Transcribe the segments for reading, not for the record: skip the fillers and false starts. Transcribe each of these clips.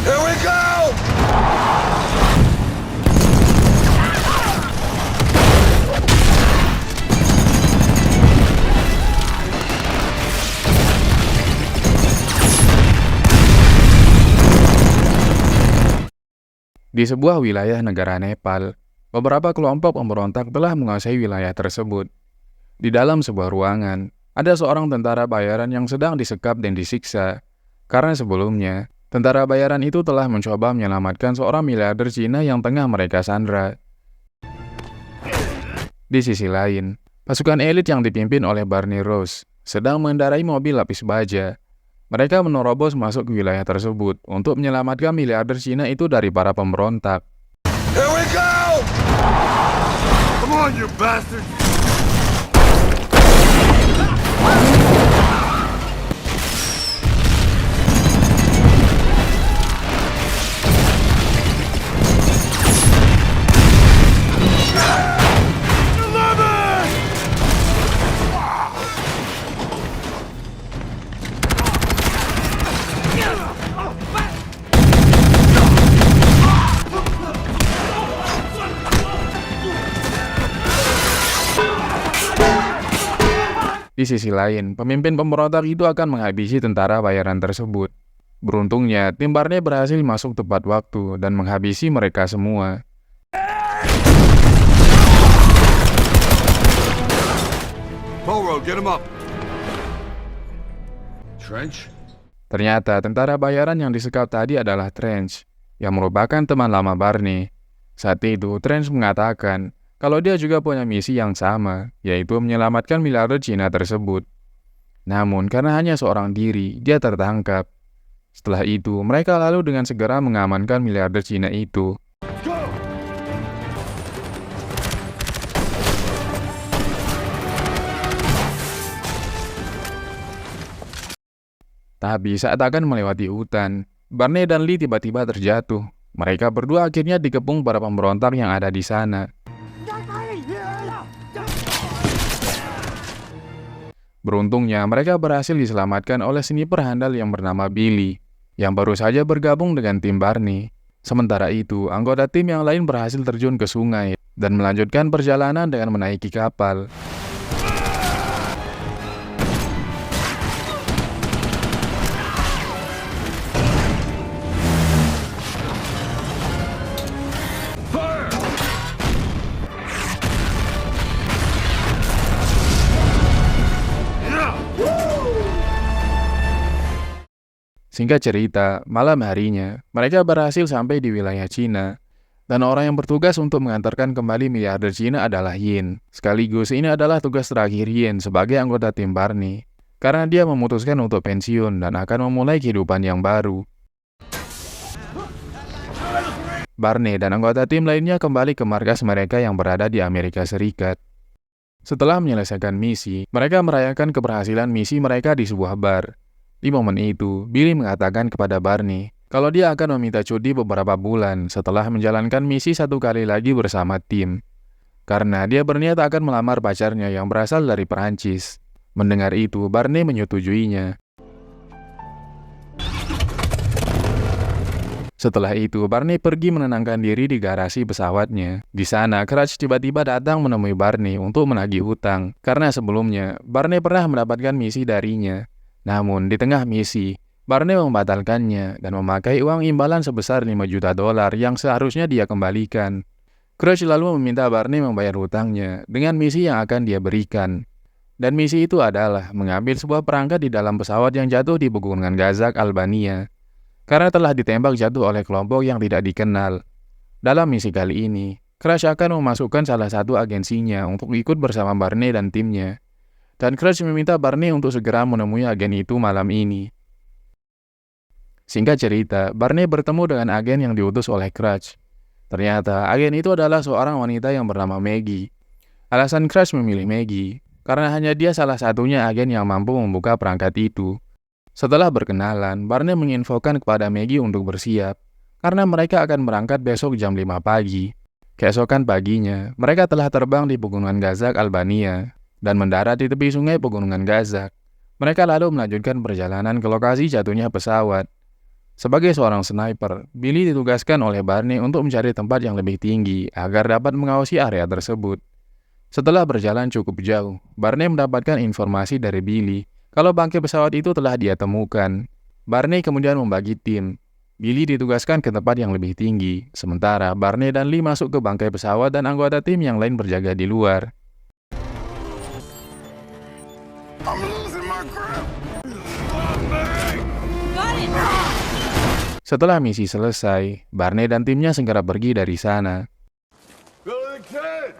Here we go! Di sebuah wilayah negara Nepal, beberapa kelompok pemberontak telah menguasai wilayah tersebut. Di dalam sebuah ruangan, ada seorang tentara bayaran yang sedang disekap dan disiksa. Karena sebelumnya, tentara bayaran itu telah mencoba menyelamatkan seorang miliarder Cina yang tengah mereka sandra. Di sisi lain, pasukan elit yang dipimpin oleh Barney Rose sedang mengendarai mobil lapis baja. Mereka menerobos masuk ke wilayah tersebut untuk menyelamatkan miliarder Cina itu dari para pemberontak. Here we go! Come on, you bastard! Di sisi lain, pemimpin pemberontak itu akan menghabisi tentara bayaran tersebut. Beruntungnya, tim Barney berhasil masuk tepat waktu dan menghabisi mereka semua. Toro, get him up! Trench? Ternyata tentara bayaran yang disekap tadi adalah Trench, yang merupakan teman lama Barney. Saat itu, Trench mengatakan kalau dia juga punya misi yang sama, yaitu menyelamatkan miliarder Cina tersebut. Namun, karena hanya seorang diri, dia tertangkap. Setelah itu, mereka lalu dengan segera mengamankan miliarder Cina itu. Tapi saat akan melewati hutan, Barney dan Lee tiba-tiba terjatuh. Mereka berdua akhirnya dikepung para pemberontak yang ada di sana. Beruntungnya, mereka berhasil diselamatkan oleh sniper handal yang bernama Billy, yang baru saja bergabung dengan tim Barney. Sementara itu, anggota tim yang lain berhasil terjun ke sungai dan melanjutkan perjalanan dengan menaiki kapal. Singkat cerita, malam harinya, mereka berhasil sampai di wilayah Cina. Dan orang yang bertugas untuk mengantarkan kembali miliarder Cina adalah Yin. Sekaligus ini adalah tugas terakhir Yin sebagai anggota tim Barney. Karena dia memutuskan untuk pensiun dan akan memulai kehidupan yang baru. Barney dan anggota tim lainnya kembali ke markas mereka yang berada di Amerika Serikat. Setelah menyelesaikan misi, mereka merayakan keberhasilan misi mereka di sebuah bar. Di momen itu, Billy mengatakan kepada Barney kalau dia akan meminta cuti beberapa bulan setelah menjalankan misi satu kali lagi bersama tim. Karena dia berniat akan melamar pacarnya yang berasal dari Perancis. Mendengar itu, Barney menyetujuinya. Setelah itu, Barney pergi menenangkan diri di garasi pesawatnya. Di sana, Crutch tiba-tiba datang menemui Barney untuk menagih hutang. Karena sebelumnya, Barney pernah mendapatkan misi darinya. Namun, di tengah misi, Barney membatalkannya dan memakai uang imbalan sebesar $5 juta yang seharusnya dia kembalikan. Crutch lalu meminta Barney membayar hutangnya dengan misi yang akan dia berikan. Dan misi itu adalah mengambil sebuah perangkat di dalam pesawat yang jatuh di pegunungan Gazak, Albania. Karena telah ditembak jatuh oleh kelompok yang tidak dikenal. Dalam misi kali ini, Crutch akan memasukkan salah satu agensinya untuk ikut bersama Barney dan timnya. Dan Crutch meminta Barney untuk segera menemui agen itu malam ini. Singkat cerita, Barney bertemu dengan agen yang diutus oleh Crutch. Ternyata, agen itu adalah seorang wanita yang bernama Maggie. Alasan Crutch memilih Maggie, karena hanya dia salah satunya agen yang mampu membuka perangkat itu. Setelah berkenalan, Barney menginfokan kepada Maggie untuk bersiap, karena mereka akan berangkat besok jam 5 pagi. Keesokan paginya, mereka telah terbang di pegunungan Gazak, Albania, dan mendarat di tepi sungai pegunungan Gazak. Mereka lalu melanjutkan perjalanan ke lokasi jatuhnya pesawat. Sebagai seorang sniper, Billy ditugaskan oleh Barney untuk mencari tempat yang lebih tinggi agar dapat mengawasi area tersebut. Setelah berjalan cukup jauh, Barney mendapatkan informasi dari Billy kalau bangkai pesawat itu telah dia temukan. Barney kemudian membagi tim. Billy ditugaskan ke tempat yang lebih tinggi, sementara Barney dan Lee masuk ke bangkai pesawat dan anggota tim yang lain berjaga di luar. I'm losing my grip. Got it! Setelah misi selesai, Barney dan timnya segera pergi dari sana. Billy the Kid!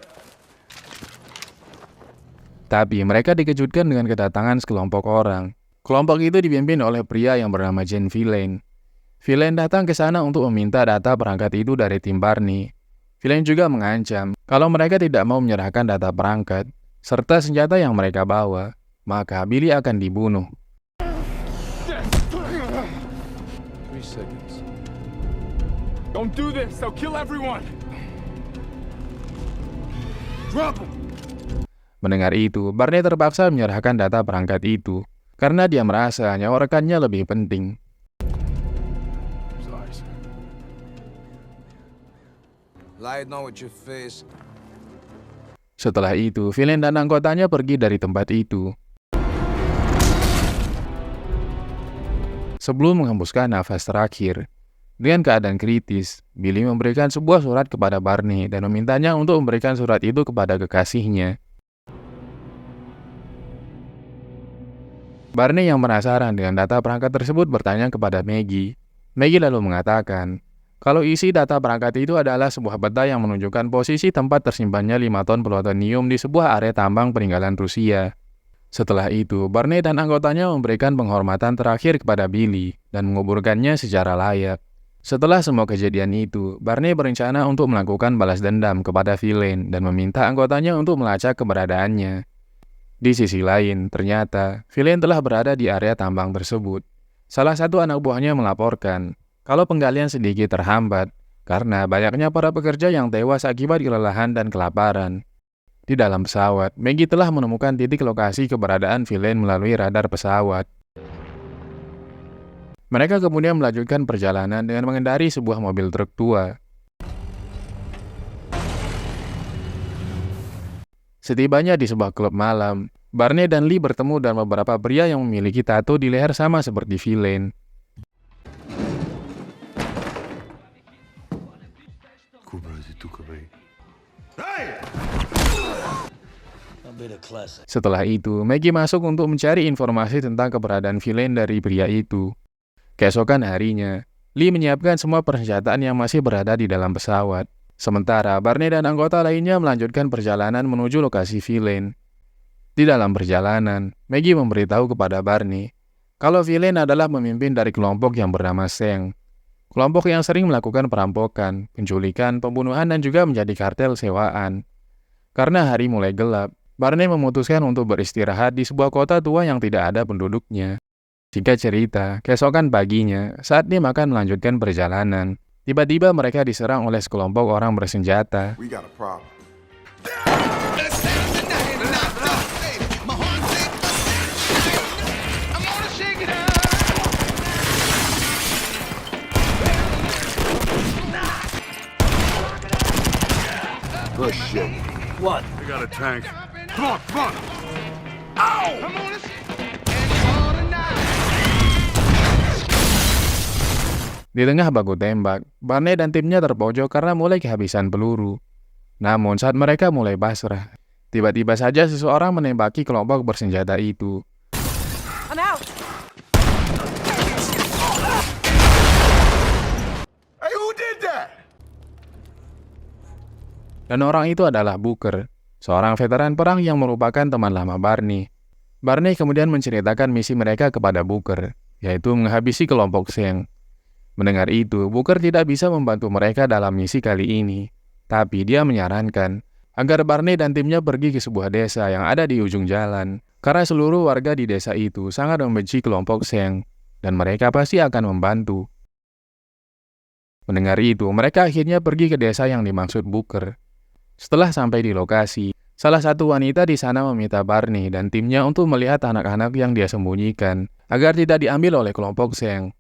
Tapi mereka dikejutkan dengan kedatangan sekelompok orang. Kelompok itu dipimpin oleh pria yang bernama Jen Villain. Villain datang ke sana untuk meminta data perangkat itu dari tim Barney. Villain juga mengancam kalau mereka tidak mau menyerahkan data perangkat serta senjata yang mereka bawa, maka Billy akan dibunuh. 3 seconds. Don't do this, they'll kill everyone! Drop him! Mendengar itu, Barney terpaksa menyerahkan data perangkat itu karena dia merasa nyawa rekannya lebih penting. Sorry, sir. Lie down with your face. Setelah itu, Villain dan anggotanya pergi dari tempat itu. Sebelum menghembuskan nafas terakhir, dengan keadaan kritis, Billy memberikan sebuah surat kepada Barney dan memintanya untuk memberikan surat itu kepada kekasihnya. Barney yang penasaran dengan data perangkat tersebut bertanya kepada Maggie. Maggie lalu mengatakan kalau isi data perangkat itu adalah sebuah peta yang menunjukkan posisi tempat tersimpannya 5 ton plutonium di sebuah area tambang peninggalan Rusia. Setelah itu, Barney dan anggotanya memberikan penghormatan terakhir kepada Billy dan menguburkannya secara layak. Setelah semua kejadian itu, Barney berencana untuk melakukan balas dendam kepada Villain dan meminta anggotanya untuk melacak keberadaannya. Di sisi lain, ternyata Villain telah berada di area tambang tersebut. Salah satu anak buahnya melaporkan kalau penggalian sedikit terhambat karena banyaknya para pekerja yang tewas akibat kelelahan dan kelaparan. Di dalam pesawat, Maggie telah menemukan titik lokasi keberadaan Villain melalui radar pesawat. Mereka kemudian melanjutkan perjalanan dengan mengendari sebuah mobil truk tua. Setibanya di sebuah klub malam, Barney dan Lee bertemu dengan beberapa pria yang memiliki tato di leher sama seperti Villain. Hey! Setelah itu, Maggie masuk untuk mencari informasi tentang keberadaan Villain dari pria itu. Keesokan harinya, Lee menyiapkan semua persenjataan yang masih berada di dalam pesawat. Sementara Barney dan anggota lainnya melanjutkan perjalanan menuju lokasi Villain. Di dalam perjalanan, Maggie memberitahu kepada Barney kalau Villain adalah pemimpin dari kelompok yang bernama Seng. Kelompok yang sering melakukan perampokan, penculikan, pembunuhan, dan juga menjadi kartel sewaan. Karena hari mulai gelap, Barney memutuskan untuk beristirahat di sebuah kota tua yang tidak ada penduduknya. Singkat cerita, keesokan paginya, saat dia akan melanjutkan perjalanan, tiba-tiba mereka diserang oleh sekelompok orang bersenjata. We got a problem. Good shit. What? We got a tank. Come on, come on! Ow! Di tengah baku tembak, Barney dan timnya terpojok karena mulai kehabisan peluru. Namun saat mereka mulai pasrah, tiba-tiba saja seseorang menembaki kelompok bersenjata itu. I'm out! Hey, who did that? Dan orang itu adalah Booker, seorang veteran perang yang merupakan teman lama Barney. Barney kemudian menceritakan misi mereka kepada Booker, yaitu menghabisi kelompok Seng. Mendengar itu, Booker tidak bisa membantu mereka dalam misi kali ini. Tapi dia menyarankan agar Barney dan timnya pergi ke sebuah desa yang ada di ujung jalan. Karena seluruh warga di desa itu sangat membenci kelompok Seng, dan mereka pasti akan membantu. Mendengar itu, mereka akhirnya pergi ke desa yang dimaksud Booker. Setelah sampai di lokasi, salah satu wanita di sana meminta Barney dan timnya untuk melihat anak-anak yang dia sembunyikan, agar tidak diambil oleh kelompok Seng.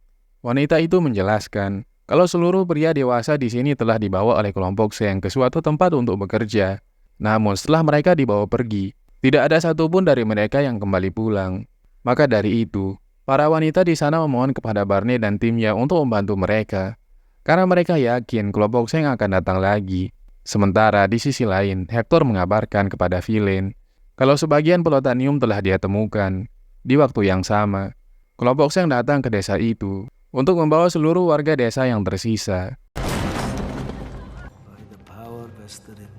Wanita itu menjelaskan kalau seluruh pria dewasa di sini telah dibawa oleh kelompok Sheng ke suatu tempat untuk bekerja. Namun setelah mereka dibawa pergi, tidak ada satupun dari mereka yang kembali pulang. Maka dari itu, para wanita di sana memohon kepada Barney dan timnya untuk membantu mereka. Karena mereka yakin kelompok Sheng akan datang lagi. Sementara di sisi lain, Hector mengabarkan kepada Villain kalau sebagian plutonium telah dia temukan. Di waktu yang sama, kelompok Sheng datang ke desa itu untuk membawa seluruh warga desa yang tersisa. By the power vested in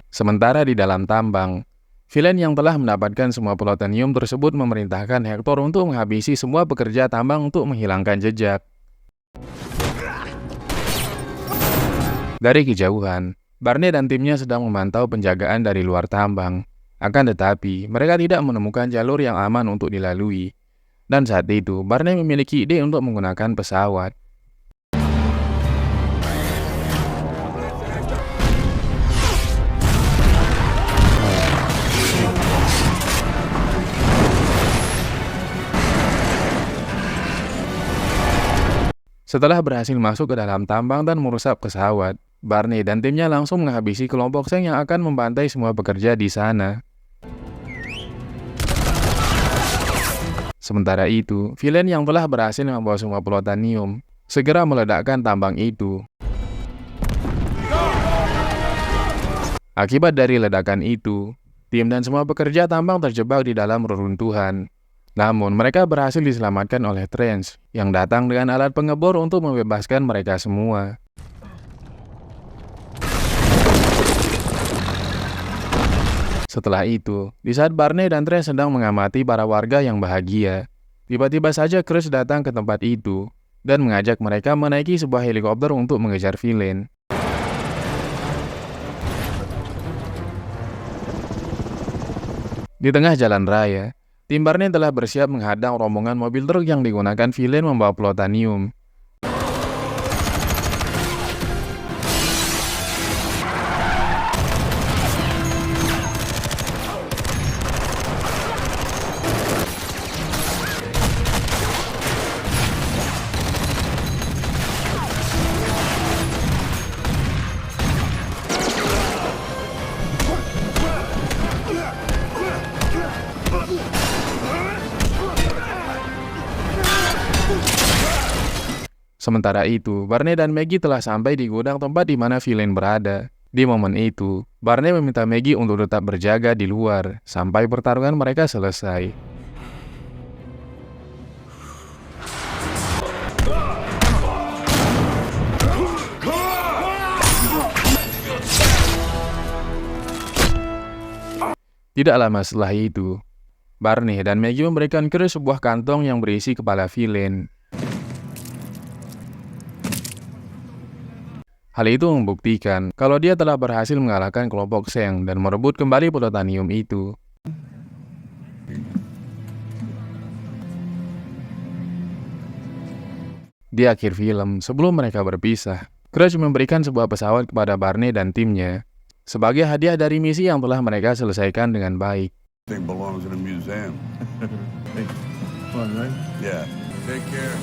Sementara di dalam tambang, Villain yang telah mendapatkan semua plutonium tersebut memerintahkan Hector untuk menghabisi semua pekerja tambang untuk menghilangkan jejak. Dari kejauhan, Barney dan timnya sedang memantau penjagaan dari luar tambang. Akan tetapi, mereka tidak menemukan jalur yang aman untuk dilalui. Dan saat itu, Barney memiliki ide untuk menggunakan pesawat. Setelah berhasil masuk ke dalam tambang dan merusak pesawat, Barney dan timnya langsung menghabisi kelompok Sheng yang akan membantai semua pekerja di sana. Sementara itu, Villain yang telah berhasil membawa semua plutonium segera meledakkan tambang itu. Akibat dari ledakan itu, tim dan semua pekerja tambang terjebak di dalam reruntuhan. Namun, mereka berhasil diselamatkan oleh Trench yang datang dengan alat pengebor untuk membebaskan mereka semua. Setelah itu, di saat Barney dan Trench sedang mengamati para warga yang bahagia, tiba-tiba saja Crush datang ke tempat itu dan mengajak mereka menaiki sebuah helikopter untuk mengejar Villain. Di tengah jalan raya, tim Barney telah bersiap menghadang rombongan mobil truk yang digunakan Villain membawa plutonium. Sementara itu, Barney dan Maggie telah sampai di gudang tempat di mana Villain berada. Di momen itu, Barney meminta Maggie untuk tetap berjaga di luar sampai pertarungan mereka selesai. Tidak lama setelah itu, Barney dan Maggie memberikan Crush sebuah kantong yang berisi kepala Villain. Hal itu membuktikan kalau dia telah berhasil mengalahkan kelompok Sheng dan merebut kembali plutonium itu. Di akhir film, sebelum mereka berpisah, Crush memberikan sebuah pesawat kepada Barney dan timnya sebagai hadiah dari misi yang telah mereka selesaikan dengan baik. Thing belongs in a museum. Fun, right? Yeah. Take care.